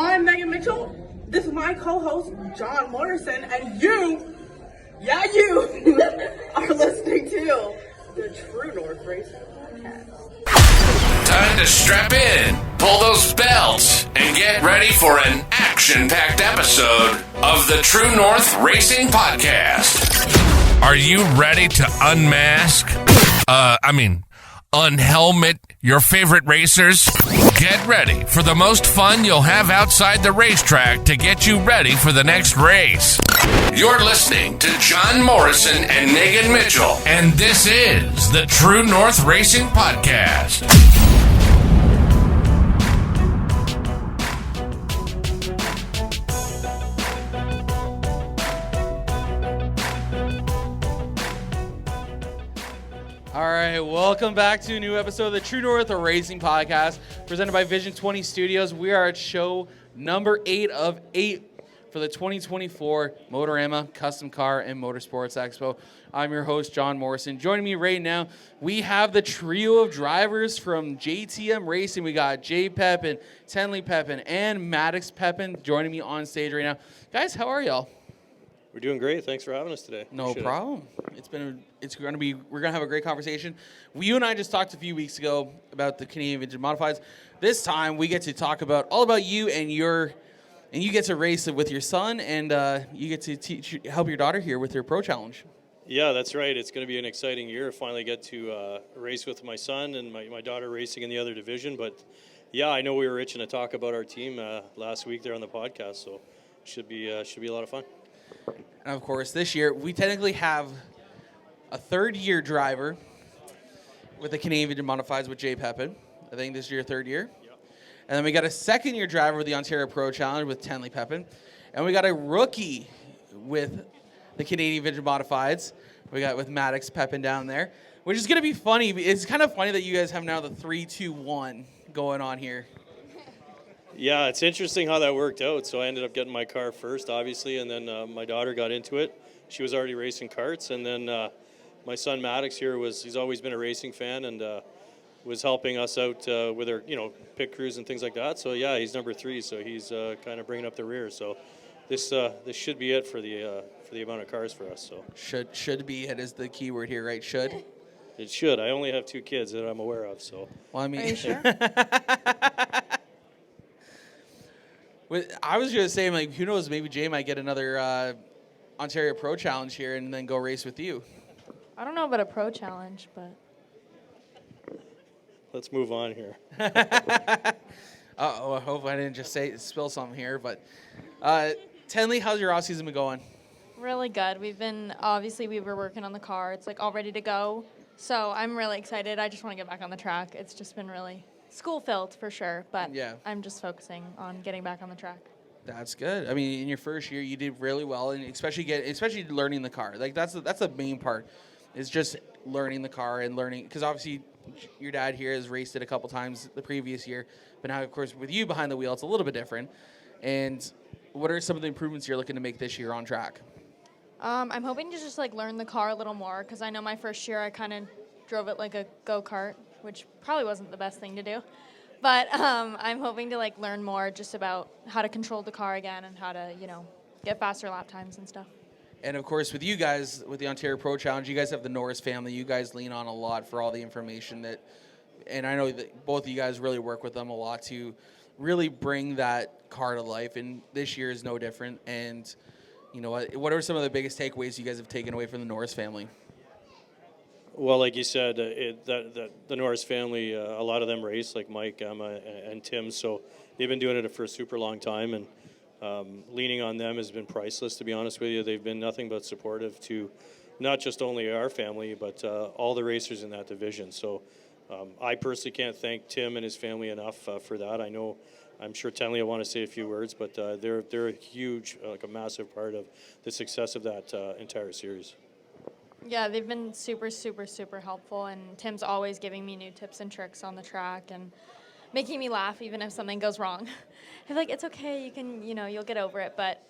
I'm Megan Mitchell. This is my co-host, John Morrison, and you are listening to the True North Racing Podcast. Time to strap in, pull those belts, and get ready for an action-packed episode of the True North Racing Podcast. Are you ready to unmask? Unhelmet your favorite racers? Get ready for the most fun you'll have outside the racetrack to get you ready for the next race. You're listening to John Morrison and Megan Mitchell, and this is the True North Racing Podcast. All right, welcome back to a new episode of the True North Racing Podcast, presented by Vision 20 Studios. We are at show number 8 of 8 for the 2024 Motorama Custom Car and Motorsports Expo. I'm your host, John Morrison. Joining me right now, we have the trio of drivers from JTM Racing. We got Jay Pepin, Tenli Pepin, and Maddux Pepin joining me on stage right now. Guys, how are y'all? We're doing great. Thanks for having us today. No problem. We're gonna have a great conversation. You and I just talked a few weeks ago about the Canadian Vintage Modifieds. This time we get to talk all about you and you get to race it with your son, and you get to help your daughter here with your Pro Challenge. Yeah, that's right. It's going to be an exciting year. Finally get to race with my son and my daughter racing in the other division. But yeah, I know we were itching to talk about our team last week there on the podcast, so should be a lot of fun. And of course, this year we technically have a third-year driver with the Canadian Vintage Modifieds with Jay Pepin. I think this is your third year. Yep. And then we got a second-year driver with the Ontario Pro Challenge with Tenli Pepin. And we got a rookie with the Canadian Vintage Modifieds. We got with Maddux Pepin down there, which is going to be funny. It's kind of funny that you guys have now the 3-2-1 going on here. Yeah, it's interesting how that worked out. So I ended up getting my car first, obviously, and then my daughter got into it. She was already racing karts, and then my son Maddux here he's always been a racing fan and was helping us out with our pit crews and things like that. So yeah, he's number 3, so he's kind of bringing up the rear. So this should be it for the amount of cars for us. So should be it is the key word here, right? Should. It should. I only have 2 kids that I'm aware of. So. Well, I mean. Are you sure? I was going to say, who knows, maybe Jay might get another Ontario Pro Challenge here and then go race with you. I don't know about a Pro Challenge, but... Let's move on here. Uh-oh, I hope I didn't just spill something here, but... Tenli, how's your off-season been going? Really good. we were working on the car. It's all ready to go. So I'm really excited. I just want to get back on the track. It's just been really... school-filled for sure, but yeah. I'm just focusing on getting back on the track. That's good. I mean, in your first year, you did really well, and especially learning the car. That's the main part, is just learning the car and learning, because obviously your dad here has raced it a couple times the previous year, but now, of course, with you behind the wheel, it's a little bit different. And what are some of the improvements you're looking to make this year on track? I'm hoping to just learn the car a little more, because I know my first year I kind of drove it like a go-kart, which probably wasn't the best thing to do. But I'm hoping to learn more just about how to control the car again and how to, get faster lap times and stuff. And of course, with you guys, with the Ontario Pro Challenge, you guys have the Norris family. You guys lean on a lot for all the information and I know that both of you guys really work with them a lot to really bring that car to life. And this year is no different. And you know what are some of the biggest takeaways you guys have taken away from the Norris family? Well, like you said, the Norris family, a lot of them race, like Mike, Emma, and Tim, so they've been doing it for a super long time, and leaning on them has been priceless, to be honest with you. They've been nothing but supportive to not just only our family, but all the racers in that division. So I personally can't thank Tim and his family enough for that. I'm sure Tenli will want to say a few words, but they're a huge, a massive part of the success of that entire series. Yeah, they've been super, super, super helpful, and Tim's always giving me new tips and tricks on the track and making me laugh even if something goes wrong. He's like, it's okay, you can, you'll get over it, but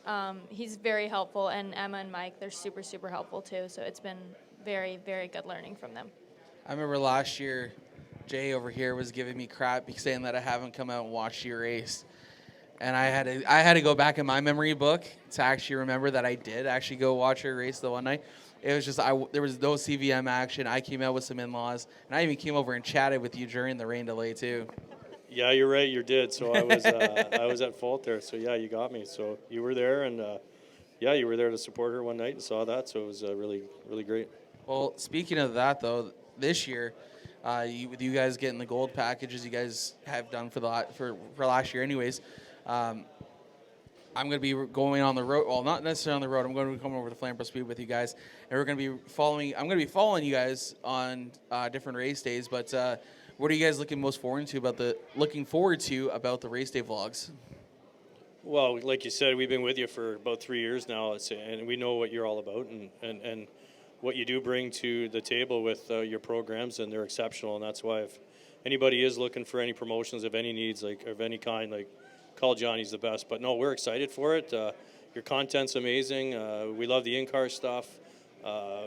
he's very helpful, and Emma and Mike, they're super, super helpful too, so it's been very, very good learning from them. I remember last year, Jay over here was giving me crap saying that I haven't come out and watched you race. And I had to go back in my memory book to actually remember that I did actually go watch her race the one night. It was just there was no CVM action. I came out with some in-laws, and I even came over and chatted with you during the rain delay too. Yeah, you're right. You did. So I was I was at fault there. So yeah, you got me. So you were there, and yeah, you were there to support her one night and saw that. So it was really great. Well, speaking of that though, this year, with you guys getting the gold packages you guys have done for last year, anyways. I'm going to be going on the road. Well, not necessarily on the road. I'm going to be coming over to Flamborough Speed with you guys, and we're going to be following. I'm going to be following you guys on different race days. But what are you guys looking forward to about the race day vlogs? Well, like you said, we've been with you for about 3 years now, and we know what you're all about, and what you do bring to the table with your programs, and they're exceptional. And that's why if anybody is looking for any promotions of any needs, like of any kind, like, call Johnny's the best. But no, we're excited for it. Your content's amazing. We love the in-car stuff.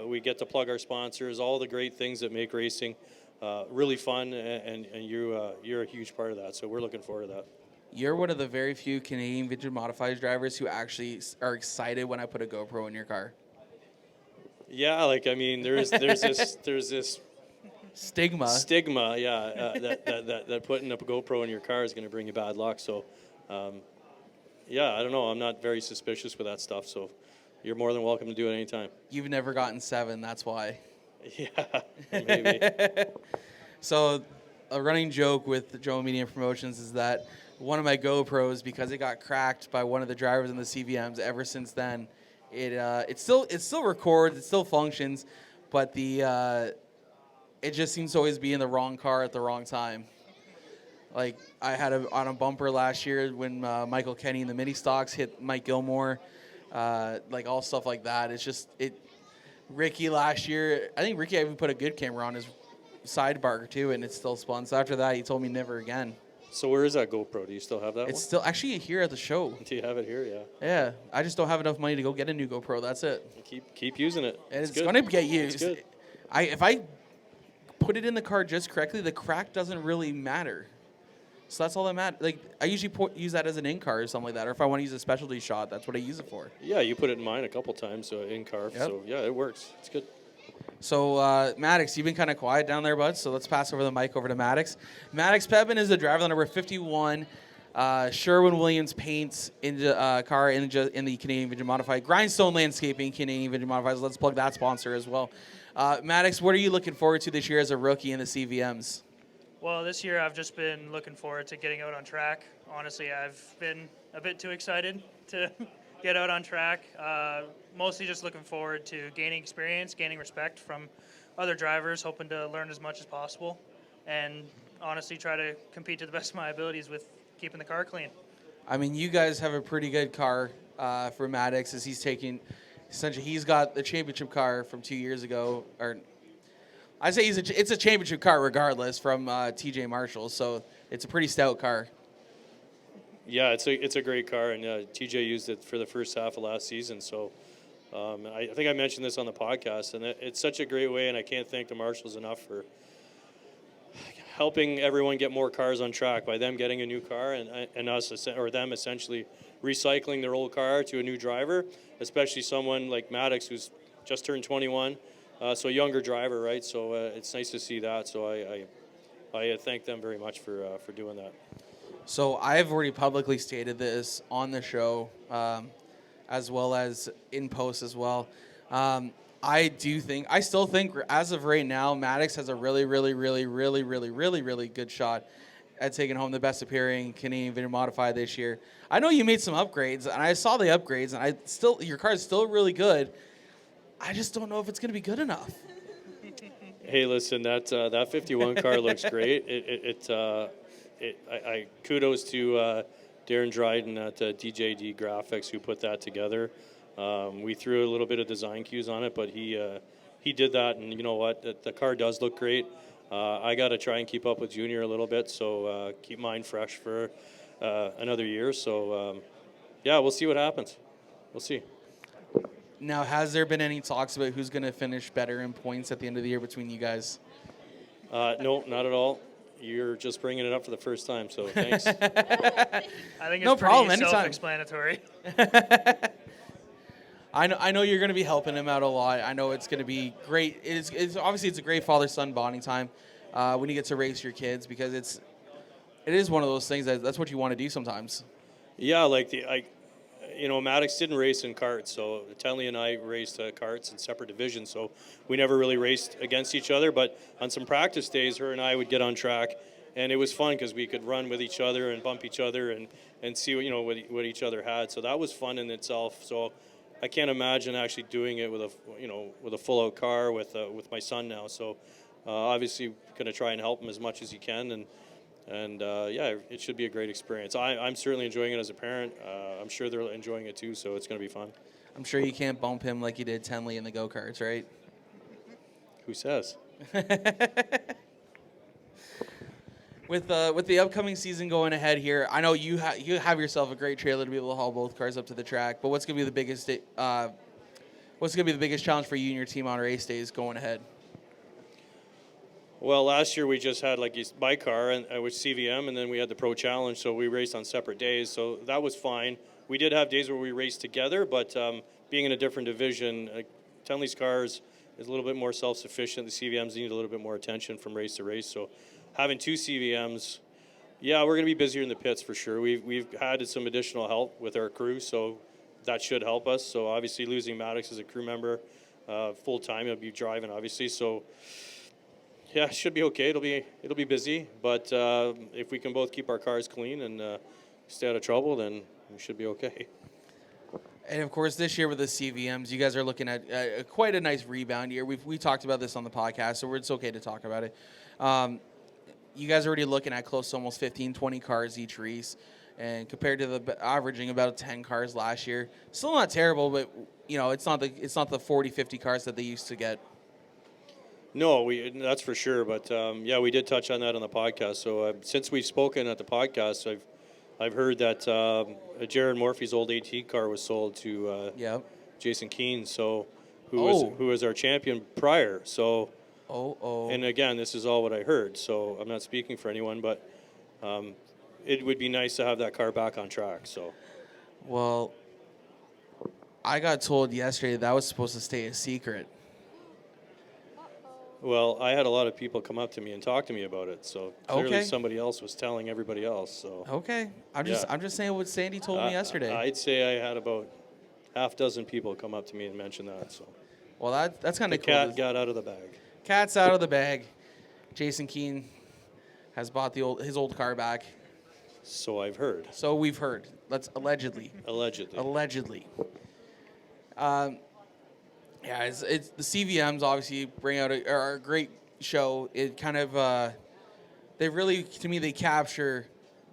We get to plug our sponsors, all the great things that make racing really fun, and you're a huge part of that. So we're looking forward to that. You're one of the very few Canadian vintage modifieds drivers who actually are excited when I put a GoPro in your car. Yeah, like, I mean, there's this stigma, yeah, that putting up a GoPro in your car is going to bring you bad luck. So, yeah, I don't know. I'm not very suspicious with that stuff. So, you're more than welcome to do it anytime. You've never gotten 7, that's why. Yeah, maybe. So, a running joke with Joe Media Promotions is that one of my GoPros, because it got cracked by one of the drivers in the CVMs, ever since then, it still records, it still functions, but it just seems to always be in the wrong car at the wrong time. Like, I had on a bumper last year when Michael Kenny in the mini stocks hit Mike Gilmore, like all stuff like that. It's just Ricky last year, I think Ricky even put a good camera on his sidebar too, and it still spun. So after that, he told me never again. So where is that GoPro? Do you still have that It's one? still actually here at the show. Do you have it here? Yeah. Yeah, I just don't have enough money to go get a new GoPro. That's it. Keep using it. And it's going to get used. It's good. If I put it in the car just correctly, the crack doesn't really matter. So that's all that matters. Like, I usually use that as an in-car or something like that, or if I want to use a specialty shot, that's what I use it for. Yeah, you put it in mine a couple times, so in-car. Yep. So, yeah, it works. It's good. So, Maddux, you've been kind of quiet down there, bud, so let's pass over the mic over to Maddux. Maddux Pepin is the driver, number 51. Sherwin-Williams paints in the car in the Canadian Vintage Modified. Grindstone Landscaping, Canadian Vintage Modifieds. Let's plug that sponsor as well. Maddux, what are you looking forward to this year as a rookie in the CVMs? Well, this year I've just been looking forward to getting out on track. Honestly, I've been a bit too excited to get out on track. Mostly just looking forward to gaining experience, gaining respect from other drivers, hoping to learn as much as possible, and honestly try to compete to the best of my abilities with keeping the car clean. I mean, you guys have a pretty good car for Maddux, as he's got the championship car from 2 years ago, or I say it's a championship car regardless from TJ Marshall, so it's a pretty stout car. Yeah, it's a great car, and TJ used it for the first half of last season. So I think I mentioned this on the podcast, and it's such a great way, and I can't thank the Marshalls enough for helping everyone get more cars on track by them getting a new car and us, or them essentially recycling their old car to a new driver, especially someone like Maddux who's just turned 21, so a younger driver, right? So it's nice to see that. So I thank them very much for doing that. So I've already publicly stated this on the show, as well as in post as well. I still think, as of right now, Maddux has a really, really, really, really, really, really, really good shot at taking home the best appearing Canadian Vintage Modified this year. I know you made some upgrades, and I saw the upgrades, and your car is still really good. I just don't know if it's going to be good enough. Hey, listen, that 51 car looks great. I kudos to Darren Dryden at DJD Graphics who put that together. We threw a little bit of design cues on it, but he did that, and you know what? The car does look great. I got to try and keep up with Junior a little bit, so keep mine fresh for another year. So, yeah, we'll see what happens. We'll see. Now, has there been any talks about who's going to finish better in points at the end of the year between you guys? No, not at all. You're just bringing it up for the first time, so thanks. I think it's No problem, pretty anytime. self-explanatory. I know you're going to be helping him out a lot. I know it's going to be great. It's obviously it's a great father-son bonding time when you get to race your kids, because it is one of those things that's what you want to do sometimes. Yeah, like Maddux didn't race in karts, so Tenli and I raced karts in separate divisions, so we never really raced against each other. But on some practice days, her and I would get on track, and it was fun because we could run with each other and bump each other and see what each other had. So that was fun in itself. So I can't imagine actually doing it with a full out car with my son now. So obviously going to try and help him as much as you can, and it should be a great experience. I'm certainly enjoying it as a parent. I'm sure they're enjoying it too, so it's going to be fun. I'm sure you can't bump him like you did Tenli in the go-karts, right? Who says? With the upcoming season going ahead here, I know you have yourself a great trailer to be able to haul both cars up to the track. But what's going to be the biggest challenge for you and your team on race days going ahead? Well, last year we just had my car and with CVM, and then we had the Pro Challenge, so we raced on separate days. So that was fine. We did have days where we raced together, but being in a different division, Tenley's cars is a little bit more self-sufficient. The CVMs need a little bit more attention from race to race. So having two CVMs, yeah, we're going to be busier in the pits for sure. We've had some additional help with our crew, so that should help us. So obviously losing Maddux as a crew member full time, he'll be driving obviously. So yeah, it should be okay. It'll be busy, but if we can both keep our cars clean and stay out of trouble, then we should be okay. And of course, this year with the CVMs, you guys are looking at quite a nice rebound year. We talked about this on the podcast, so it's okay to talk about it. You guys are already looking at close to almost 15, 20 cars each race, and compared to the averaging about 10 cars last year, still not terrible, but it's not the 40, 50 cars that they used to get. No, that's for sure. But we did touch on that on the podcast. So since we've spoken at the podcast, I've heard that Jared Morphy's old AT car was sold to Jason Keane, so who was our champion prior. So and again, this is all what I heard. So I'm not speaking for anyone, but it would be nice to have that car back on track. So well, I got told yesterday that was supposed to stay a secret. Well, I had a lot of people come up to me and talk to me about it, so clearly somebody else was telling everybody else. So okay, I'm just saying what Sandy told me yesterday. I'd say I had about half dozen people come up to me and mention that. So, well, that's kind of cool. The cat got out of the bag. Cat's out of the bag. Jason Keane has bought his old car back. So I've heard. So we've heard. Let's allegedly. Yeah, it's the CVMs obviously bring out a great show. It kind of they capture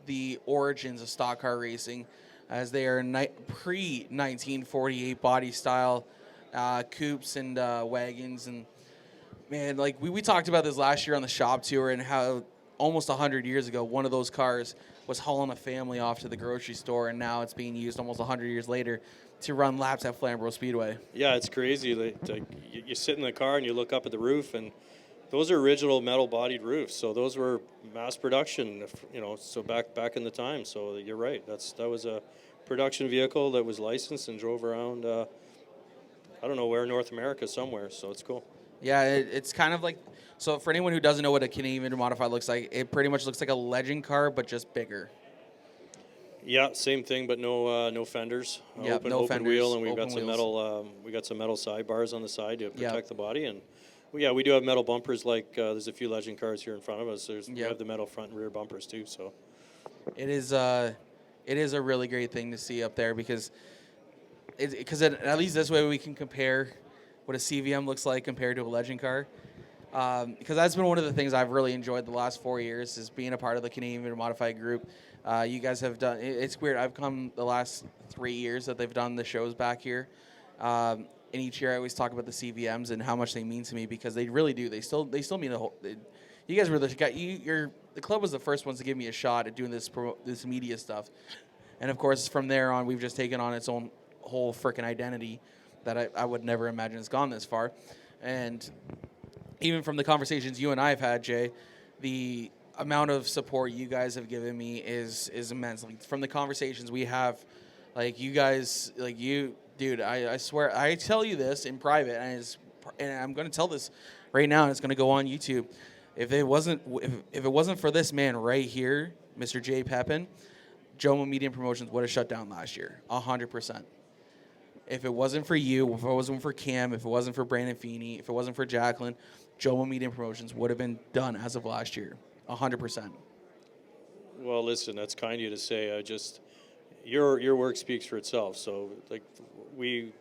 the origins of stock car racing, as they are pre-1948 body style coupes and wagons. And man, like we talked about this last year on the shop tour, and how almost 100 years ago one of those cars was hauling a family off to the grocery store, and now it's being used almost 100 years later to run laps at Flamborough Speedway. Yeah, it's crazy. You sit in the car and you look up at the roof, and those are original metal-bodied roofs. So those were mass production, so back in the time. So you're right. That was a production vehicle that was licensed and drove around, I don't know where, North America somewhere. So it's cool. Yeah, it's kind of like, so for anyone who doesn't know what a Canadian modified looks like, it pretty much looks like a legend car, but just bigger. Yeah, same thing, but no fenders. Open wheel, and we've got some metal. We got some metal sidebars on the side to protect the body, and we do have metal bumpers. Like there's a few legend cars here in front of us. We have the metal front and rear bumpers too. So it is a really great thing to see up there, because at least this way we can compare what a CVM looks like compared to a legend car. Because that's been one of the things I've really enjoyed the last 4 years, is being a part of the Canadian Modified group. You guys have done, it's weird, I've come the last 3 years that they've done the shows back here. And each year I always talk about the CVMs and how much they mean to me, because they really do. They still mean a whole. You guys were the guy. The club was the first ones to give me a shot at doing this media stuff, and of course from there on we've just taken on its own whole freaking identity that I would never imagine has gone this far. And even from the conversations you and I have had, Jay, the amount of support you guys have given me is immense. Like, from the conversations we have, like, you guys, like, you, dude, I swear, I tell you this in private, and I'm going to tell this right now, and it's going to go on YouTube. If it wasn't for this man right here, Mr. J. Pepin, Jomo Medium Promotions would have shut down last year, 100%. If it wasn't for you, if it wasn't for Cam, if it wasn't for Brandon Feeney, if it wasn't for Jacqueline, Jomo Medium Promotions would have been done as of last year, 100%. Well, listen, that's kind of you to say. Your work speaks for itself. So, like, we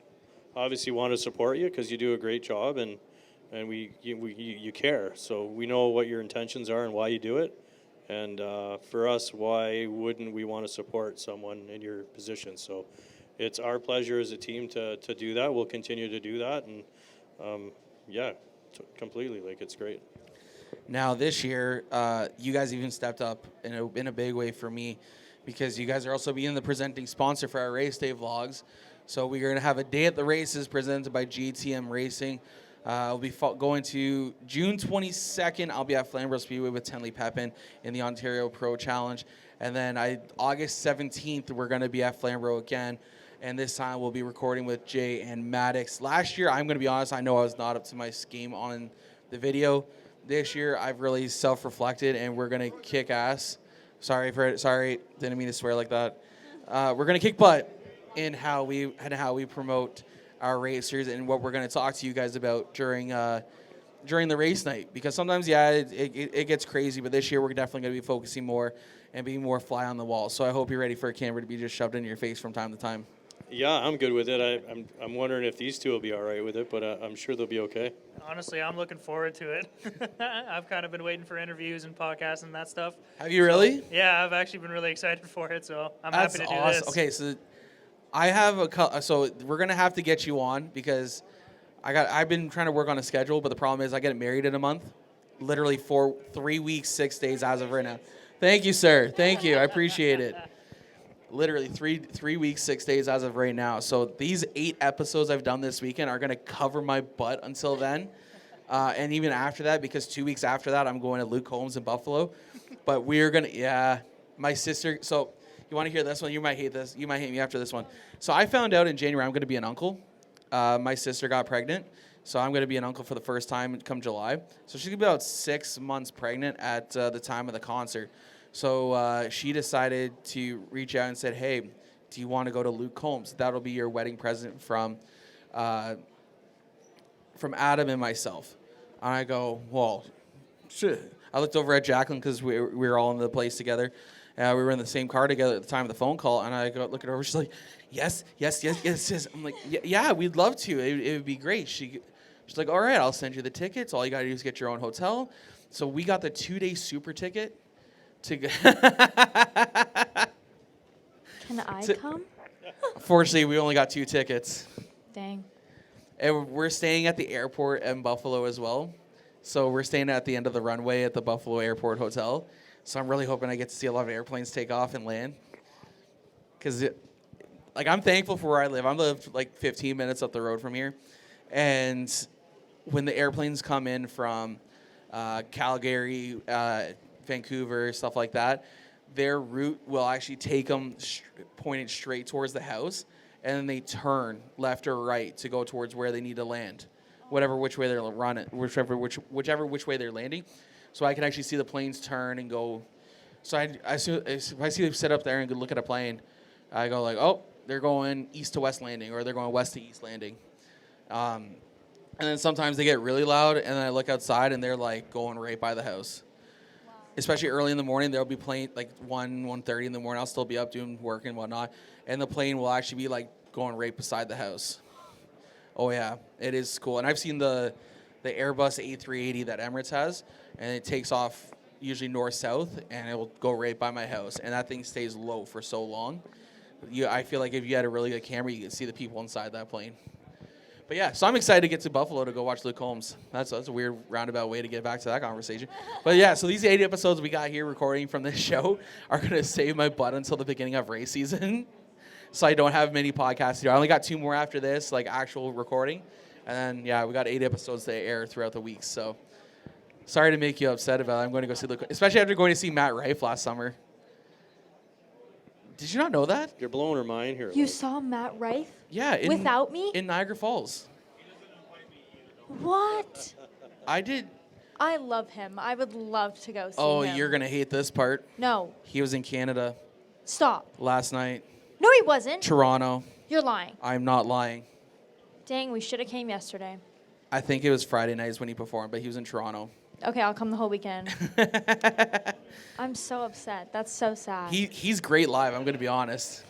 obviously want to support you because you do a great job, and you care. So we know what your intentions are and why you do it. And for us, why wouldn't we want to support someone in your position? So it's our pleasure as a team to do that. We'll continue to do that, and completely. Like, it's great. Now this year, you guys even stepped up in a big way for me, because you guys are also being the presenting sponsor for our race day vlogs. So we're going to have a day at the races presented by JTM Racing. I'll be going to June 22nd. I'll be at Flamborough Speedway with Tenli Pepin in the Ontario Pro Challenge. And then August 17th, we're going to be at Flamborough again. And this time we'll be recording with Jay and Maddux. Last year, I'm going to be honest, I know I was not up to my game on the video. This year, I've really self-reflected, and we're going to kick ass. Sorry, didn't mean to swear like that. We're going to kick butt in how we promote our racers and what we're going to talk to you guys about during the race night. Because sometimes, it gets crazy, but this year we're definitely going to be focusing more and being more fly on the wall. So I hope you're ready for a camera to be just shoved in your face from time to time. Yeah, I'm good with it. I'm wondering if these two will be all right with it, but I'm sure they'll be okay. Honestly, I'm looking forward to it. I've kind of been waiting for interviews and podcasts and that stuff. Have you really? So, yeah, I've actually been really excited for it, so I'm happy to do this. Okay, so I have so we're gonna have to get you on, because I've been trying to work on a schedule, but the problem is I get married in a month, literally for 3 weeks, 6 days as of right now. Thank you, sir. Thank you. I appreciate it. Literally 3 weeks, 6 days as of right now. So these 8 episodes I've done this weekend are going to cover my butt until then. And even after that, because 2 weeks after that, I'm going to Luke Holmes in Buffalo. But we're going to, my sister, so you want to hear this one? You might hate this. You might hate me after this one. So I found out in January I'm going to be an uncle. My sister got pregnant. So I'm going to be an uncle for the first time come July. So she's going to be about 6 months pregnant at the time of the concert. So she decided to reach out and said, hey, do you want to go to Luke Combs? That'll be your wedding present from Adam and myself. And I go, well, shit. I looked over at Jacqueline, because we were all in the place together. We were in the same car together at the time of the phone call. And I go look at her. She's like, yes. I'm like, yeah, we'd love to. It would be great. She's like, all right, I'll send you the tickets. All you got to do is get your own hotel. So we got the 2-day super ticket. Can I come? Fortunately, we only got 2 tickets. Dang. And we're staying at the airport in Buffalo as well. So we're staying at the end of the runway at the Buffalo Airport Hotel. So I'm really hoping I get to see a lot of airplanes take off and land. Because, I'm thankful for where I live. I live 15 minutes up the road from here. And when the airplanes come in from Calgary, Vancouver, stuff like that, their route will actually take them pointed straight towards the house, and then they turn left or right to go towards where they need to land, which way they're running, whichever which way they're landing. So I can actually see the planes turn and go. So if I see them sit up there and look at a plane, I go like, oh, they're going east to west landing, or they're going west to east landing. And then sometimes they get really loud, and then I look outside and they're going right by the house. Especially early in the morning, they'll be playing 1:30 in the morning. I'll still be up doing work and whatnot, and the plane will actually be going right beside the house. Oh yeah, it is cool. And I've seen the Airbus A380 that Emirates has, and it takes off usually north-south, and it will go right by my house. And that thing stays low for so long. I feel like if you had a really good camera, you could see the people inside that plane. But yeah, so I'm excited to get to Buffalo to go watch Luke Holmes. That's a weird roundabout way to get back to that conversation. But yeah, so these 8 episodes we got here recording from this show are going to save my butt until the beginning of race season. So I don't have many podcasts to do. I only got 2 more after this, actual recording. And then, yeah, we got 8 episodes to air throughout the week. So Sorry to make you upset about it. I'm going to go see Luke, especially after going to see Matt Rife last summer. Did you not know that? You're blowing her mind here. You Luke. saw Matt Rife? Yeah. Without me? In Niagara Falls. What? I did. I love him. I would love to go see Oh, him. you're going to hate this part. No. He was in Canada Stop. last night. No, he wasn't. Toronto. You're lying. I'm not lying. Dang, we should have came yesterday. I think it was Friday nights when he performed, but he was in Toronto. Okay, I'll come the whole weekend. I'm so upset. That's so sad. He's great live, I'm going to be honest.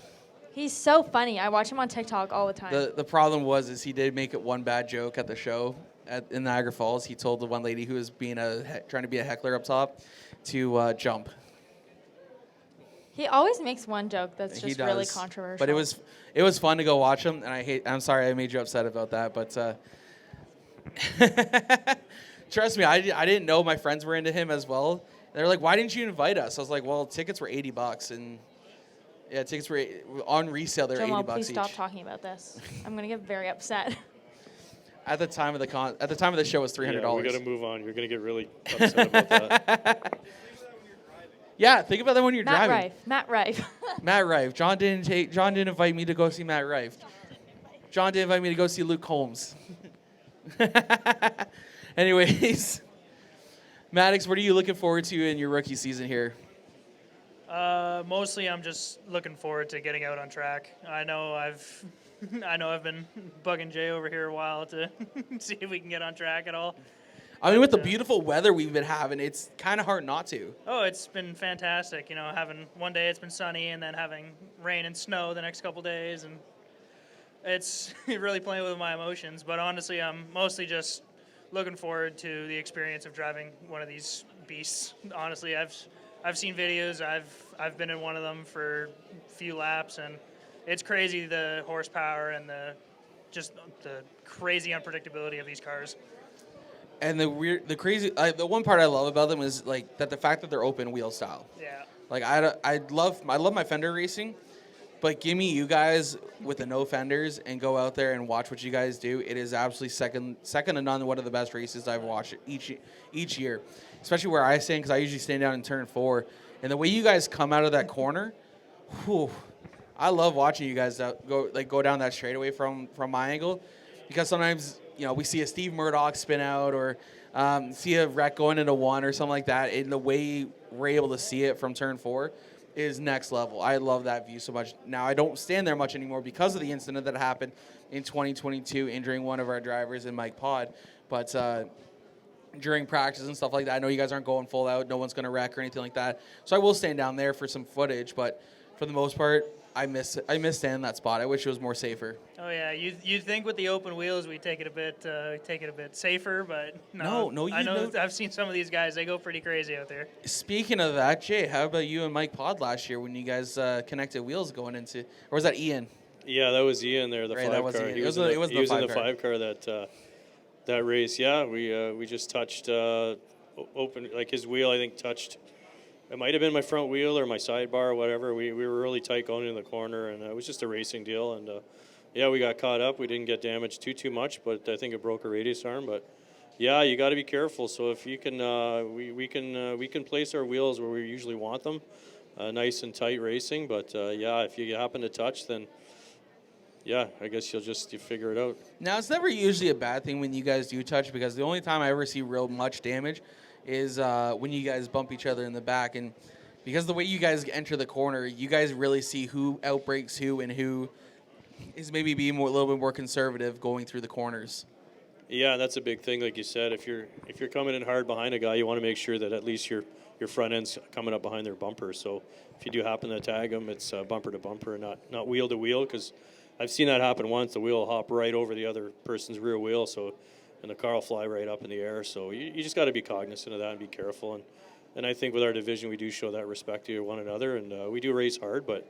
He's so funny. I watch him on TikTok all the time. The problem is he did make it one bad joke at the show in Niagara Falls. He told the one lady who was being trying to be a heckler up top to jump. He always makes one joke that's He just does. really controversial. But it was fun to go watch him, and I'm sorry I made you upset about that, but trust me, I didn't know my friends were into him as well. They're like, "Why didn't you invite us?" I was like, "Well, tickets were $80, and yeah, tickets were on resale. They're Jamal, $80 please each." stop talking about this. I'm gonna get very upset. At the time of the show, it was $300. Yeah, we got to move on. You're going to get really upset about that. Yeah, think about that when you're driving. Matt Rife. Matt Rife. John didn't invite me to go see Matt Rife. John didn't invite me to go see Luke Holmes. Anyways, Maddux, what are you looking forward to in your rookie season here? Mostly, I'm just looking forward to getting out on track. I know I've been bugging Jay over here a while to see if we can get on track at all. I mean, with the beautiful weather we've been having, it's kind of hard not to. Oh, it's been fantastic. You know, having one day it's been sunny and then having rain and snow the next couple days, and it's really playing with my emotions. But honestly, I'm mostly just looking forward to the experience of driving one of these beasts. Honestly, I've seen videos. I've been in one of them for a few laps, and it's crazy the horsepower and the crazy unpredictability of these cars. And the one part I love about them is like that the fact that they're open wheel style. Yeah. Like I love my fender racing, but give me you guys with the no fenders and go out there and watch what you guys do. It is absolutely second to none. One of the best races I've watched each year, especially where I stand, because I usually stand down in turn 4, and the way you guys come out of that corner, whew, I love watching you guys go down that straightaway from my angle, because sometimes we see a Steve Murdoch spin out or see a wreck going into 1 or something like that, and the way we're able to see it from turn 4 is next level. I love that view so much. Now, I don't stand there much anymore because of the incident that happened in 2022, injuring one of our drivers in Mike Pod. But during practice and stuff like that, I know you guys aren't going full out. No one's going to wreck or anything like that. So I will stand down there for some footage. But for the most part, I miss standing in that spot. I wish it was more safer. Oh yeah, you'd think with the open wheels we take it a bit safer, but no. I've seen some of these guys; they go pretty crazy out there. Speaking of that, Jay, how about you and Mike Pod last year when you guys connected wheels going into, or was that Ian? Yeah, that was Ian there, the right, 5 car. Ian. He was in the 5 car that race. Yeah, we just touched open, like his wheel. I think touched. It might have been my front wheel or my sidebar or whatever. We were really tight going in the corner, and it was just a racing deal. And yeah, we got caught up. We didn't get damaged too much, but I think it broke a radius arm. But yeah, you got to be careful. So if you can, we can place our wheels where we usually want them, nice and tight racing. But yeah, if you happen to touch, then yeah, I guess you figure it out. Now, it's never usually a bad thing when you guys do touch, because the only time I ever see real much damage is when you guys bump each other in the back. And because the way you guys enter the corner, you guys really see who outbreaks who and who is maybe being a little bit more conservative going through the corners. Yeah, that's a big thing. Like you said, if you're coming in hard behind a guy, you want to make sure that at least your front end's coming up behind their bumper. So if you do happen to tag them, it's bumper to bumper and not wheel to wheel, because I've seen that happen once. The wheel will hop right over the other person's rear wheel, and the car will fly right up in the air. So you just got to be cognizant of that and be careful. And I think with our division, we do show that respect to one another, and we do race hard, but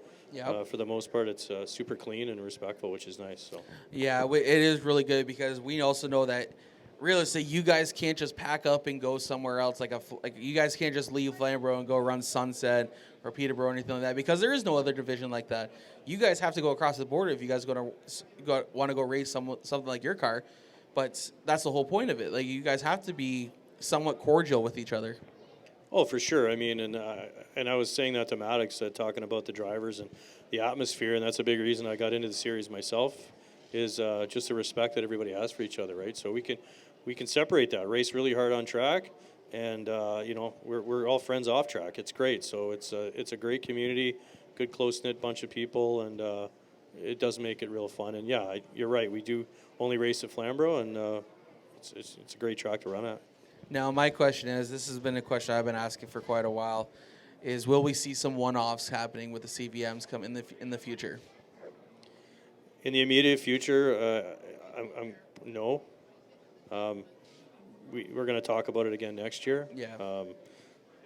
for the most part, it's super clean and respectful, which is nice. So yeah, it is really good, because we also know that realistically, you guys can't just pack up and go somewhere else. Like you guys can't just leave Flamborough and go run Sunset or Peterborough or anything like that, because there is no other division like that. You guys have to go across the border if you guys want to go race something like your car. But that's the whole point of it. Like, you guys have to be somewhat cordial with each other. Oh, for sure. I mean, and I was saying that to Maddux, talking about the drivers and the atmosphere, and that's a big reason I got into the series myself, is just the respect that everybody has for each other, right? So we can separate that, race really hard on track, and we're all friends off track. It's great. So it's a great community, good close knit bunch of people, and it does make it real fun. And yeah, you're right. We do only race at Flamborough, and it's a great track to run at. Now, my question is, this has been a question I've been asking for quite a while, is will we see some one-offs happening with the CVMs come in the future? In the immediate future, no. We're going to talk about it again next year. Yeah.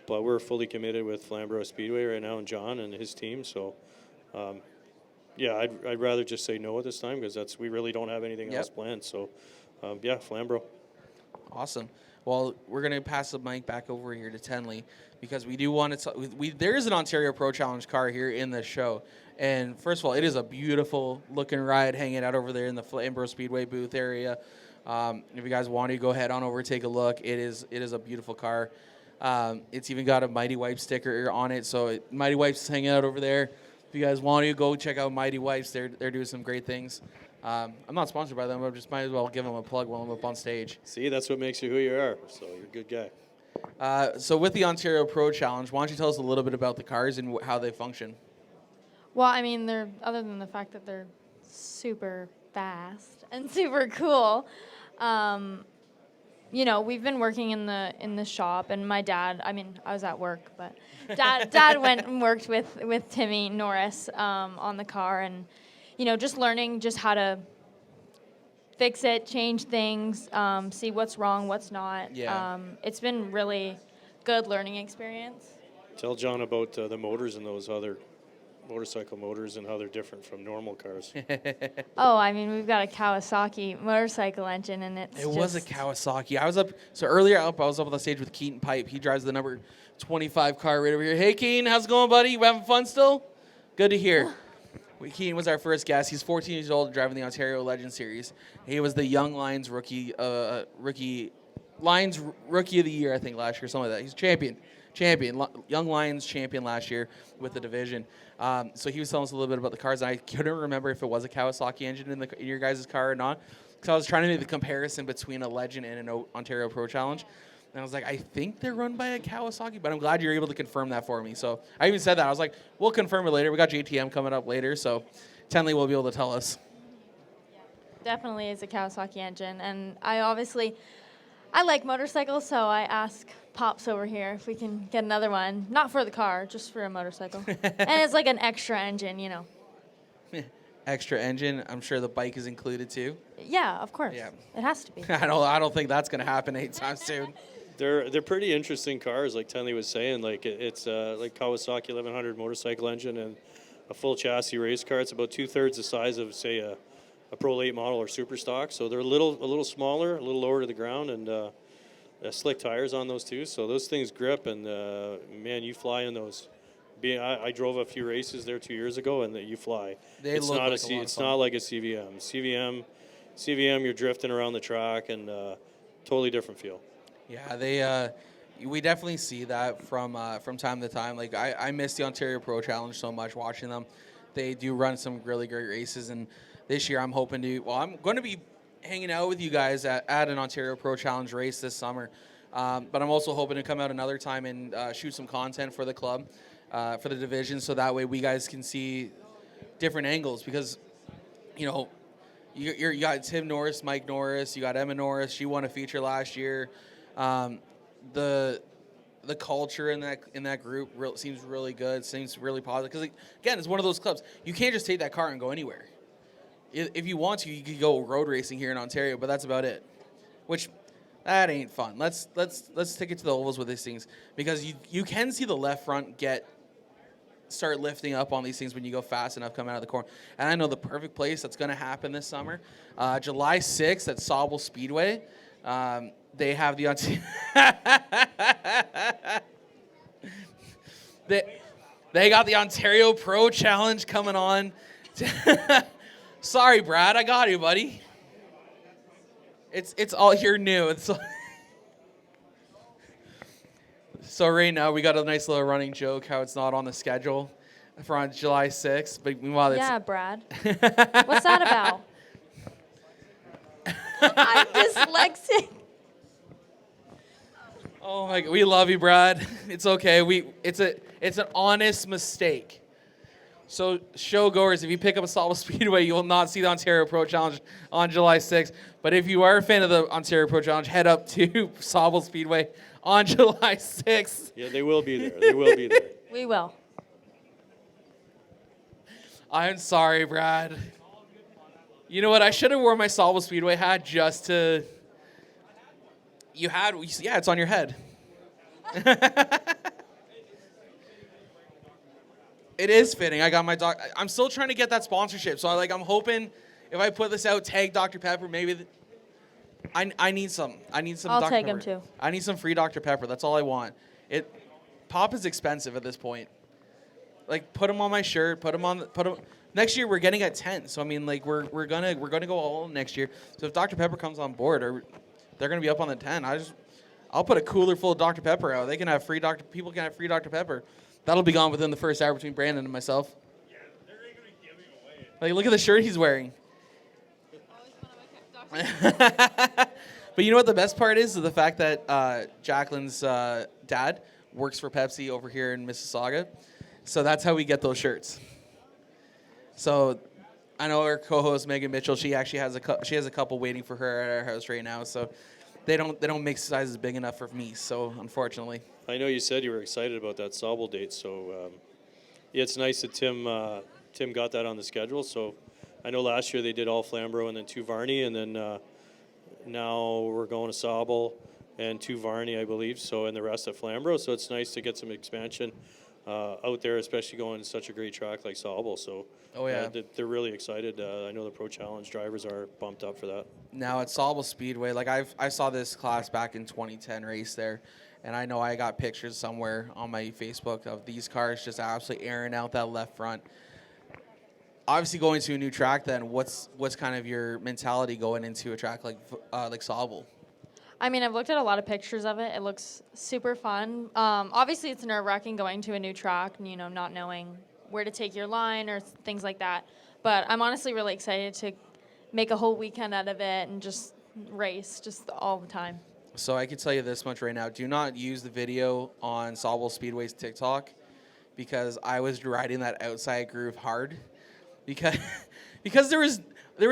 But we're fully committed with Flamborough Speedway right now, and John and his team. So, yeah, I'd rather just say no at this time, because we really don't have anything else planned. So, yeah, Flamborough. Awesome. Well, we're going to pass the mic back over here to Tenli, because we do want to there is an Ontario Pro Challenge car here in the show. And first of all, it is a beautiful looking ride hanging out over there in the Flamborough Speedway booth area. If you guys want to go ahead on over, take a look. It is a beautiful car. It's even got a Mighty Wipe sticker on it. So Mighty Wipes is hanging out over there. If you guys want to, go check out Mighty Wipes. They're doing some great things. I'm not sponsored by them, but I just might as well give them a plug while I'm up on stage. See, that's what makes you who you are. So you're a good guy. So with the Ontario Pro Challenge, why don't you tell us a little bit about the cars and how they function? Well, I mean, they're, other than the fact that they're super fast and super cool, we've been working in the shop, and my dad, I mean, I was at work, but dad went and worked with Timmy Norris on the car, and just learning just how to fix it, change things, see what's wrong, what's not. Yeah. It's been really good learning experience. Tell John about the motors and those other motorcycle motors and how they're different from normal cars. Oh, I mean, we've got a Kawasaki motorcycle engine, and it was a Kawasaki. I was up on the stage with Keaton Pipe. He drives the number 25 car right over here. Hey, Keaton, how's it going, buddy? You having fun still? Good to hear. Keaton was our first guest. He's 14 years old, driving the Ontario Legend Series. He was the Young Lions rookie of the year, I think, last year, something like that. He's champion, Young Lions champion last year with the division. So he was telling us a little bit about the cars. I couldn't remember if it was a Kawasaki engine in your guys' car or not, because I was trying to make the comparison between a Legend and an Ontario Pro Challenge. And I was like, I think they're run by a Kawasaki, but I'm glad you're able to confirm that for me. So I even said that. I was like, we'll confirm it later. We got JTM coming up later, so Tenli will be able to tell us. Definitely is a Kawasaki engine, and I like motorcycles, so I ask Pops over here if we can get another one. Not for the car, just for a motorcycle. And it's like an extra engine, extra engine. I'm sure the bike is included too. Yeah, of course. Yeah. It has to be. I don't think that's going to happen anytime soon. They're pretty interesting cars, like Tenli was saying. Like it's like Kawasaki 1100 motorcycle engine and a full chassis race car. It's about 2/3 the size of, say, a Pro Late model or Super Stock. So they're a little smaller, a little lower to the ground, and slick tires on those too. So those things grip, and man, you fly in those. I drove a few races there 2 years ago, and you fly. It's not like a CVM. CVM, you're drifting around the track, and totally different feel. Yeah, we definitely see that from time to time. Like I miss the Ontario Pro Challenge so much watching them. They do run some really great races, and this year I'm going to be hanging out with you guys at an Ontario Pro Challenge race this summer. But I'm also hoping to come out another time and shoot some content for the club, for the division, so that way we guys can see different angles, because, you got Tim Norris, Mike Norris, you got Emma Norris. She won a feature last year. The culture in that group seems really good. Seems really positive, because again, it's one of those clubs. You can't just take that car and go anywhere. If you want to, you could go road racing here in Ontario, but that's about it. Which, that ain't fun. Let's take it to the ovals with these things, because you can see the left front start lifting up on these things when you go fast enough coming out of the corner. And I know the perfect place that's going to happen this summer, July 6th at Sauble Speedway. They have the they got the Ontario Pro Challenge coming on. Sorry, Brad, I got you, buddy. It's all, you're new. So right now we got a nice little running joke how it's not on the schedule for on July 6th. But meanwhile, it's Yeah, Brad. What's that about? I'm dyslexic. Oh my God, we love you, Brad. It's okay. It's an honest mistake. So showgoers, if you pick up a Sauble Speedway, you will not see the Ontario Pro Challenge on July 6th. But if you are a fan of the Ontario Pro Challenge, head up to Sauble Speedway on July 6th. Yeah, they will be there. They will be there. We will. I'm sorry, Brad. You know what? I should have worn my Sauble Speedway hat just to... Yeah, it's on your head. It is fitting. I got my I'm still trying to get that sponsorship. So I'm hoping if I put this out, tag Dr. Pepper, maybe I need some. I need some I'll Dr. take Pepper. him too. I need some free Dr. Pepper. That's all I want. Pop is expensive at this point. Put them on my shirt, put them next year we're getting at 10. So I mean we're going to go all next year. So if Dr. Pepper comes on board they're going to be up on the 10. I'll put a cooler full of Dr. Pepper out. They can have people can have free Dr. Pepper. That'll be gone within the first hour between Brandon and myself. Yeah, they're going to be giving away. Look at the shirt he's wearing. But you know what the best part is the fact that Jacqueline's dad works for Pepsi over here in Mississauga. So that's how we get those shirts. So I know our co-host Megan Mitchell, she actually has a couple waiting for her at our house right now. So they don't make sizes big enough for me. So unfortunately. I know you said you were excited about that Sauble date, so it's nice that Tim got that on the schedule. So I know last year they did all Flamborough and then 2 Varney, and then now we're going to Sauble and 2 Varney, I believe. So and the rest at Flamborough. So it's nice to get some expansion out there, especially going to such a great track like Sauble. So they're really excited. I know the Pro Challenge drivers are pumped up for that. Now at Sauble Speedway, I saw this class back in 2010 race there. And I know I got pictures somewhere on my Facebook of these cars just absolutely airing out that left front. Obviously, going to a new track, then what's kind of your mentality going into a track like Sauble? I mean, I've looked at a lot of pictures of it. It looks super fun. Obviously, it's nerve-wracking going to a new track, not knowing where to take your line or things like that. But I'm honestly really excited to make a whole weekend out of it and just race just all the time. So I can tell you this much right now. Do not use the video on Sauble Speedway's TikTok because I was riding that outside groove hard because there was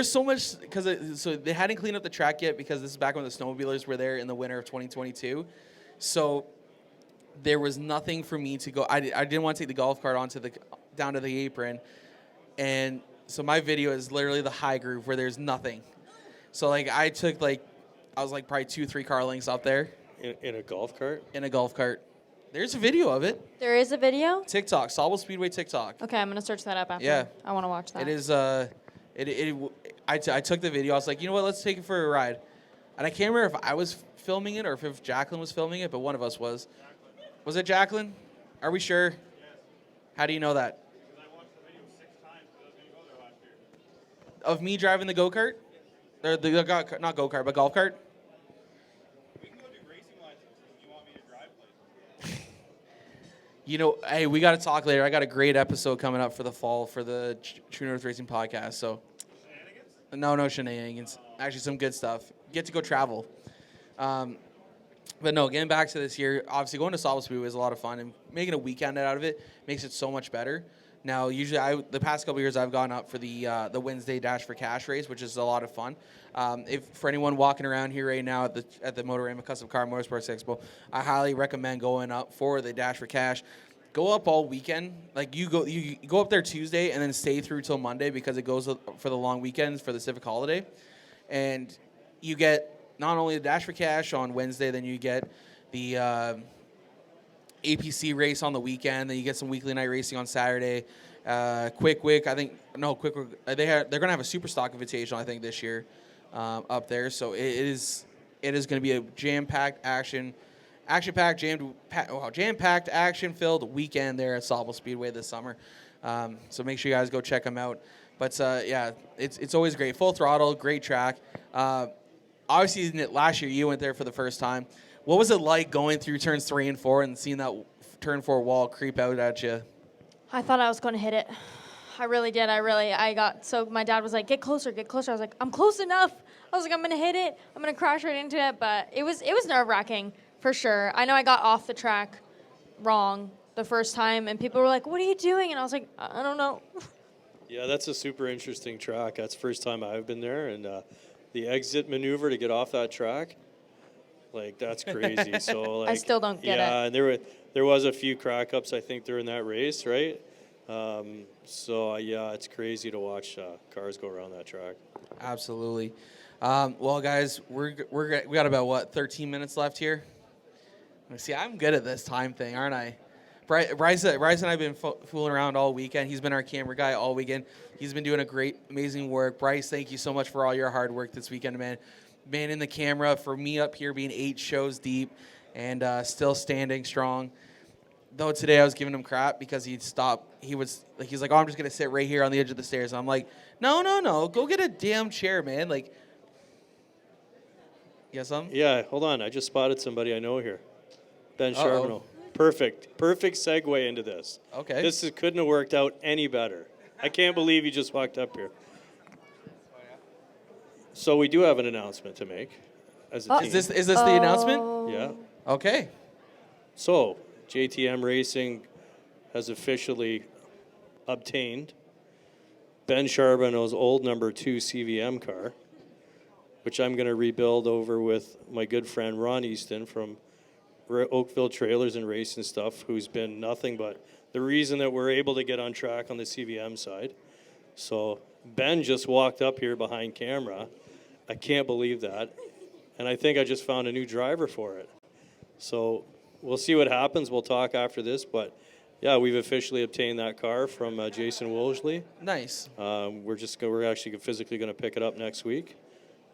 so much so they hadn't cleaned up the track yet because this is back when the snowmobilers were there in the winter of 2022. So there was nothing for me to go. I didn't want to take the golf cart down to the apron. And so my video is literally the high groove where there's nothing. So I took I was probably 2-3 car lengths up there. In a golf cart? In a golf cart. There's a video of it. There is a video? TikTok, Sauble Speedway TikTok. Okay, I'm going to search that up after. Yeah. I want to watch that. It is, I took the video. I was like, you know what, let's take it for a ride. And I can't remember if I was filming it or if Jacqueline was filming it, but one of us was. Was it Jacqueline? Are we sure? Yes. How do you know that? Because I watched the video 6 times because I was going to go there last year. Of me driving the go-kart? Or not go-kart, but golf cart? We can go do racing licenses if you want me to drive places. Hey, we got to talk later. I got a great episode coming up for the fall for the True North Racing podcast. So, Shenanigans? No shenanigans. Actually, some good stuff. Get to go travel. But no, getting back to this year, obviously going to Sauble Speedway is a lot of fun, and making a weekend out of it makes it so much better. Now, usually, the past couple of years, I've gone up for the Wednesday Dash for Cash race, which is a lot of fun. If for anyone walking around here right now at the Motorama Custom Car Motorsports Expo, I highly recommend going up for the Dash for Cash. Go up all weekend. You go up there Tuesday and then stay through till Monday because it goes for the long weekends for the civic holiday, and you get not only the Dash for Cash on Wednesday, then you get the APC race on the weekend. Then you get some weekly night racing on Saturday. Quick, they're gonna have a super stock invitational, I think, this year up there. So it is going to be a jam-packed action-packed, jam-packed, action-filled weekend there at Sauble Speedway this summer. So make sure you guys go check them out. But it's always great, full throttle, great track. Obviously, last year you went there for the first time. What was it like going through turns 3 and 4 and seeing that turn 4 wall creep out at you? I thought I was going to hit it. I really did. So my dad was like, get closer. I was like, I'm close enough. I was like, I'm going to hit it. I'm going to crash right into it. But it was nerve-wracking for sure. I know I got off the track wrong the first time, and people were like, what are you doing? And I was like, I don't know. Yeah, that's a super interesting track. That's the first time I've been there, and the exit maneuver to get off that track, like, that's crazy. So like, I still don't get it. Yeah, and there was a few crack ups, I think, during that race, right? Yeah, it's crazy to watch cars go around that track. Absolutely. Well, guys, we got about 13 minutes left here. See, I'm good at this time thing, aren't I? Bryce and I have been fooling around all weekend. He's been our camera guy all weekend. He's been doing a great, amazing work. Bryce, thank you so much for all your hard work this weekend, man. Manning the camera, for me up here being 8 shows deep and still standing strong. Though today I was giving him crap because he'd stop. He's like, oh, I'm just going to sit right here on the edge of the stairs. And I'm like, no. Go get a damn chair, man. Like, you got something? Yeah, hold on. I just spotted somebody I know here. Ben Charbonneau. Perfect segue into this. Okay. This couldn't have worked out any better. I can't believe you just walked up here. So we do have an announcement to make as a team. Is this the announcement? Yeah. Okay. So JTM Racing has officially obtained Ben Charbonneau's old number 2 CVM car, which I'm going to rebuild over with my good friend Ron Easton from Oakville Trailers and Race and Stuff, who's been nothing but the reason that we're able to get on track on the CVM side. So Ben just walked up here behind camera. I can't believe that. And I think I just found a new driver for it. So we'll see what happens. We'll talk after this. But, yeah, we've officially obtained that car from Jason Wolseley. Nice. We're actually physically going to pick it up next week.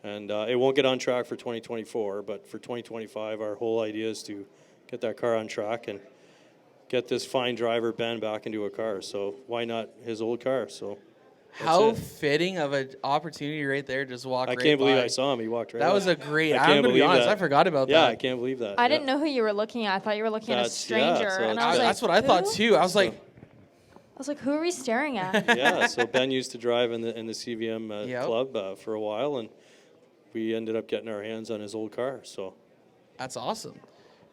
And it won't get on track for 2024, but for 2025, our whole idea is to get that car on track and get this fine driver, Ben, back into a car. So why not his old car? So how fitting of an opportunity right there, just walk right by. I can't believe I saw him. He walked right by. That was a great, I'm going to be honest, I forgot about that. Yeah, I can't believe that. I didn't know who you were looking at. I thought you were looking at a stranger. So and I was like, that's what I thought, too. I was like, who are we staring at? Yeah, so Ben used to drive in the CVM club for a while, and we ended up getting our hands on his old car. So that's awesome.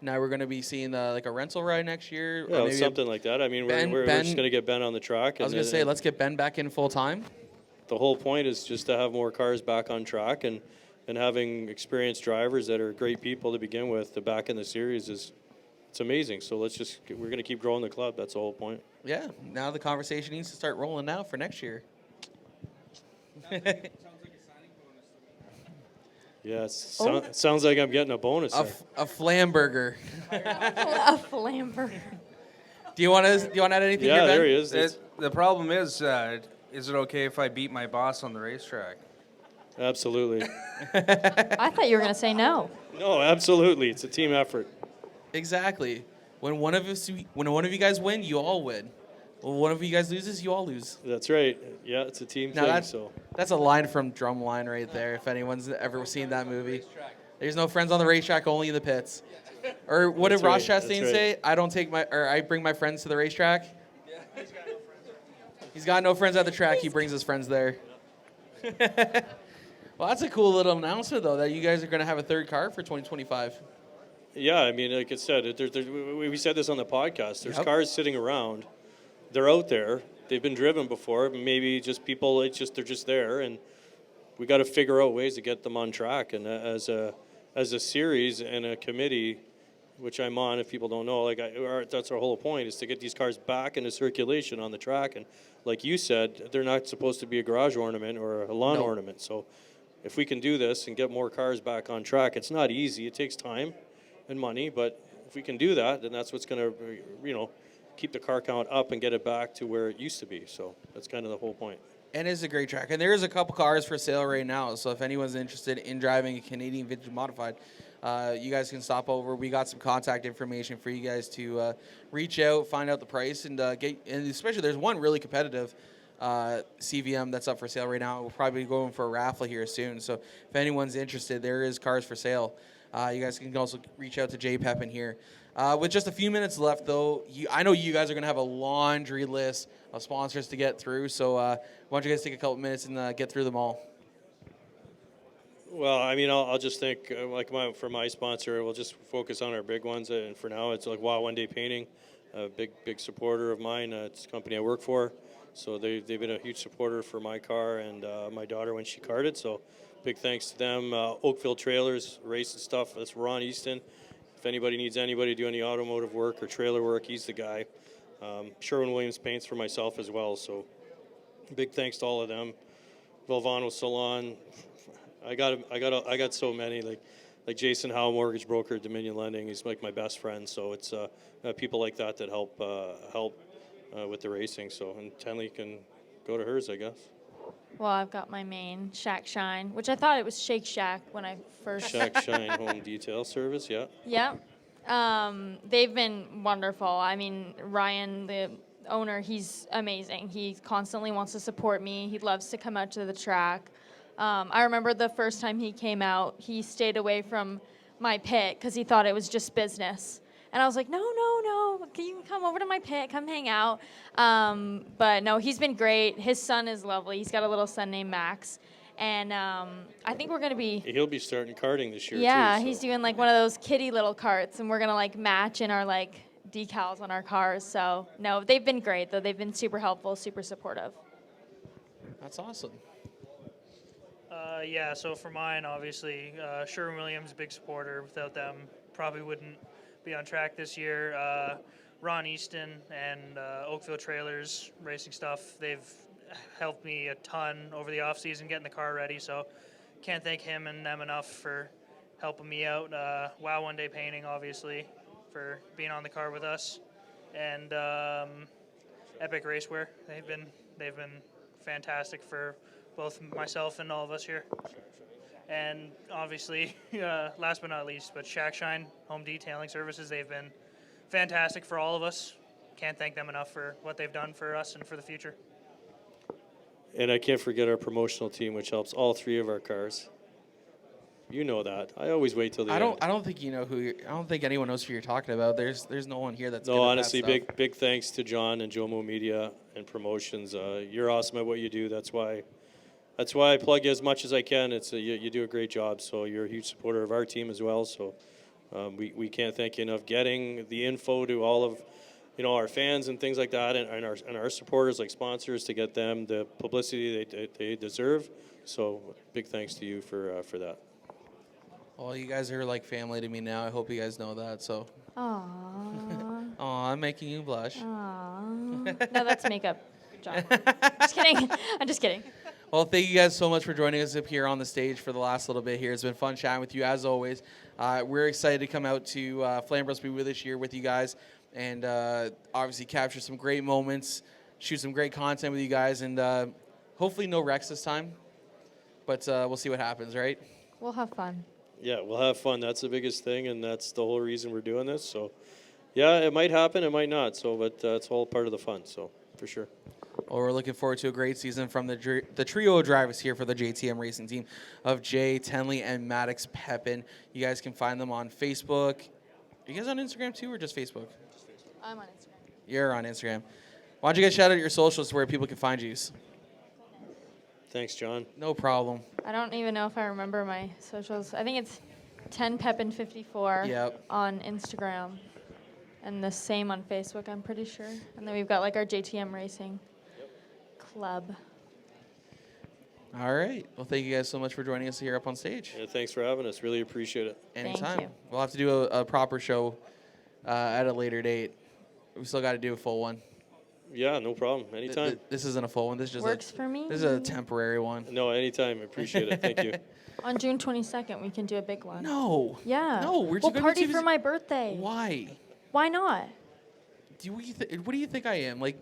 Now we're going to be seeing like a rental ride next year. Yeah, something like that. I mean, we're just going to get Ben on the track. I was going to say, let's get Ben back in full time. The whole point is just to have more cars back on track, and having experienced drivers that are great people to begin with to back in the series it's amazing. So we're going to keep growing the club. That's the whole point. Yeah. Now the conversation needs to start rolling now for next year. Yeah, sounds like I'm getting a bonus. A flamburger. A flamburger. Do you want to add anything? Yeah, here, Ben? there he is. The problem is it okay if I beat my boss on the racetrack? Absolutely. I thought you were going to say no. No, absolutely. It's a team effort. Exactly. When one of you guys win, you all win. When one of you guys loses, you all lose. That's right. Yeah, it's a team thing. That's a line from Drumline right there, if anyone's ever seen that movie. There's no friends on the racetrack, only in the pits. Or what did Ross Chastain say? I bring my friends to the racetrack. He's got no friends at the track. He brings his friends there. Well, that's a cool little announcement, though, that you guys are going to have a third car for 2025. Yeah, I mean, like I said, we said this on the podcast. There's cars sitting around. They're out there. They've been driven before. Maybe just people, they're just there. And we got to figure out ways to get them on track. And as a series and a committee, which I'm on, if people don't know, that's our whole point, is to get these cars back into circulation on the track. And like you said, they're not supposed to be a garage ornament or a lawn ornament. So if we can do this and get more cars back on track, it's not easy. It takes time and money, but if we can do that, then that's what's going to, keep the car count up and get it back to where it used to be. So that's kind of the whole point. And it's a great track. And there is a couple cars for sale right now. So if anyone's interested in driving a Canadian Vintage Modified, you guys can stop over. We got some contact information for you guys to reach out, find out the price, and and especially there's one really competitive CVM that's up for sale right now. We'll probably be going for a raffle here soon. So if anyone's interested, there is cars for sale. You guys can also reach out to Jay Pepin here. With just a few minutes left, though, I know you guys are going to have a laundry list of sponsors to get through. So why don't you guys take a couple minutes and get through them all? Well, I mean, I'll just think, for my sponsor, we'll just focus on our big ones. And for now, it's like Wow One Day Painting, a big supporter of mine. It's a company I work for. So they've been a huge supporter for my car and my daughter when she karted. So big thanks to them. Oakville Trailers, race and stuff. That's Ron Easton. If anybody needs anybody to do any automotive work or trailer work, he's the guy. Sherwin-Williams paints for myself as well. So big thanks to all of them. Valvano Salon. I got so many, like Jason Howe, mortgage broker at Dominion Lending. He's like my best friend. So it's people like that help with the racing. So, and Tenli can go to hers, I guess. Well, I've got my main Shack Shine, which I thought it was Shake Shack when I first. Shack Shine Home Detail Service, yeah. Yeah. They've been wonderful. I mean, Ryan, the owner, he's amazing. He constantly wants to support me. He loves to come out to the track. I remember the first time he came out, he stayed away from my pit because he thought it was just business. And I was like, no, can you come over to my pit, come hang out? But no, he's been great. His son is lovely. He's got a little son named Max. And I think we're going to be... He'll be starting karting this year, yeah, too. So. He's doing like one of those kiddie little carts, and we're going to like match in our like decals on our cars. So no, they've been great, though. They've been super helpful, super supportive. That's awesome. Yeah, so for mine, obviously, Sherwin-Williams, big supporter. Without them, probably wouldn't be on track this year. Ron Easton and Oakville Trailers Racing Stuff, they've helped me a ton over the off-season getting the car ready, so can't thank him and them enough for helping me out. Wow One Day Painting, obviously, for being on the car with us. And Epic Racewear, they've been fantastic for both myself and all of us here. And obviously, last but not least, but Shack Shine Home Detailing Services, they've been fantastic for all of us. Can't thank them enough for what they've done for us and for the future. And I can't forget our promotional team, which helps all three of our cars. You know that. I always wait till the end. I don't think you know I don't think anyone knows who you're talking about. There's no one here that's No, good at honestly, that stuff. big thanks to John and Jomo Media and Promotions. You're awesome at what you do. That's why I plug you as much as I can. You do a great job. So you're a huge supporter of our team as well. So we can't thank you enough. Getting the info to all of our fans and things like that, and our supporters like sponsors, to get them the publicity they deserve. So big thanks to you for that. Well, you guys are like family to me now. I hope you guys know that. So. Aww. Aw, I'm making you blush. Aww. No, that's makeup, John. Just kidding. I'm just kidding. Well, thank you guys so much for joining us up here on the stage for the last little bit here. It's been fun chatting with you, as always. We're excited to come out to Flamborough Speedway this year with you guys and obviously capture some great moments, shoot some great content with you guys, and hopefully no wrecks this time. But we'll see what happens, right? We'll have fun. Yeah, we'll have fun. That's the biggest thing, and that's the whole reason we're doing this. So, yeah, it might happen, it might not. So, but it's all part of the fun. So, for sure. Well, we're looking forward to a great season from the trio of drivers here for the JTM Racing team of Jay, Tenli, and Maddux Pepin. You guys can find them on Facebook. Are you guys on Instagram too, or just Facebook? I'm on Instagram. You're on Instagram. Why don't you guys shout out your socials where people can find you? Thanks, John. No problem. I don't even know if I remember my socials. I think it's 10pepin54 on Instagram. And the same on Facebook, I'm pretty sure. And then we've got like our JTM Racing club. All right. Well, thank you guys so much for joining us here up on stage. Yeah, thanks for having us. Really appreciate it. Anytime. Thank you. We'll have to do a proper show at a later date. We still got to do a full one. Yeah, no problem. Anytime. This isn't a full one. This is just Works for me. This is a temporary one. No, anytime. I appreciate it. Thank you. On June 22nd, we can do a big one. No. Yeah. No, we'll party for my birthday. Why? Why not? What do you think I am? Like,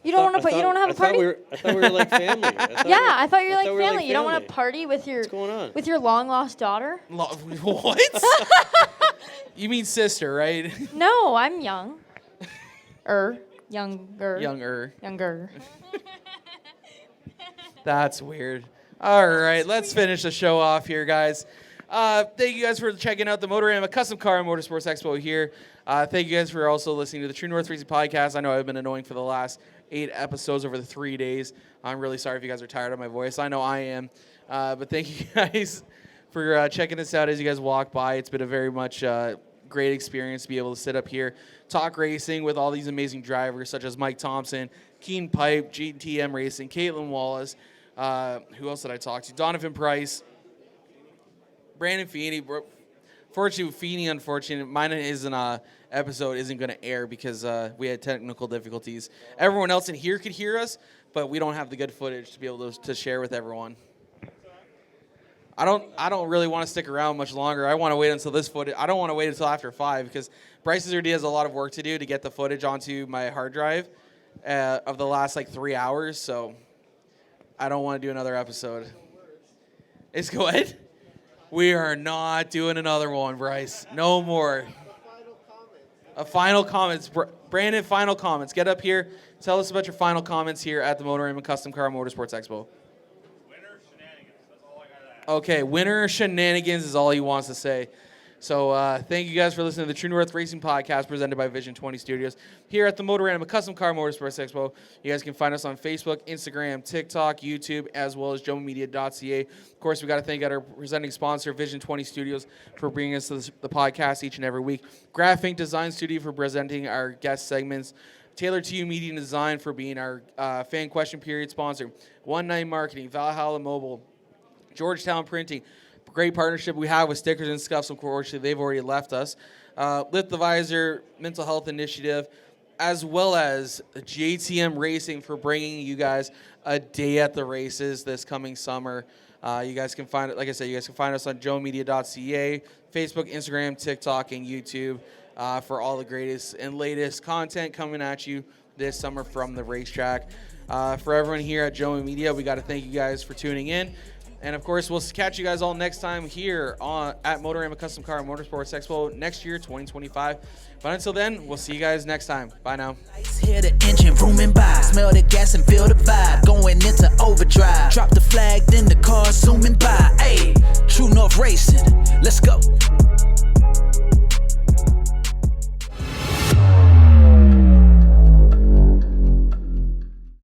you don't want to put. You don't have a party. I thought we were like family. I thought you were like we were family. like You don't want family. to party with your What's going on? with your long lost daughter. what? You mean sister, right? No, I'm young. Younger. Younger. That's weird. All right, let's finish the show off here, guys. Thank you guys for checking out the Motorama Custom Car and Motorsports Expo here. Thank you guys for also listening to the True North Racing podcast. I know I've been annoying for the last 8 episodes over the 3 days. I'm really sorry if you guys are tired of my voice. I know I am. But thank you guys for checking us out as you guys walk by. It's been a very much great experience to be able to sit up here, talk racing with all these amazing drivers such as Mike Thompson, Keen Pipe, JTM Racing, Caitlin Wallace. Who else did I talk to? Donovan Price, Brandon Feeney. Unfortunately, mine episode isn't going to air because we had technical difficulties. Everyone else in here could hear us, but we don't have the good footage to be able to share with everyone. I don't really want to stick around much longer. I want to wait until this footage. I don't want to wait until after 5 because Bryce already has a lot of work to do to get the footage onto my hard drive of the last 3 hours. So I don't want to do another episode. It's good. We are not doing another one, Bryce. No more. A final comments. Brandon, final comments. Get up here. Tell us about your final comments here at the Motorama Custom Car Motorsports Expo. Winner shenanigans. That's all I got to ask. Okay, winner shenanigans is all he wants to say. So thank you guys for listening to the True North Racing podcast presented by Vision 20 Studios here at the Motorama Custom Car Motorsports Expo. You guys can find us on Facebook, Instagram, TikTok, YouTube, as well as joemedia.ca. Of course, we got to thank our presenting sponsor, Vision 20 Studios, for bringing us the podcast each and every week. Graphic Design Studio for presenting our guest segments. Taylor to You Media and Design for being our fan question period sponsor. One Night Marketing, Valhalla Mobile, Georgetown Printing. Great partnership we have with Stickers and Scuffs. Unfortunately, they've already left us. Lift the Visor, Mental Health Initiative, as well as JTM Racing for bringing you guys a day at the races this coming summer. You guys can find it, like I said, you guys can find us on joemedia.ca, Facebook, Instagram, TikTok, and YouTube for all the greatest and latest content coming at you this summer from the racetrack. For everyone here at Joe Media, we got to thank you guys for tuning in. And, of course, we'll catch you guys all next time here at Motorama Custom Car and Motorsports Expo next year, 2025. But until then, we'll see you guys next time. Bye now. Hear the engine rooming by. Smell the gas and feel the vibe. Going into overdrive. Drop the flag, then the car zooming by. Hey, True North Racing.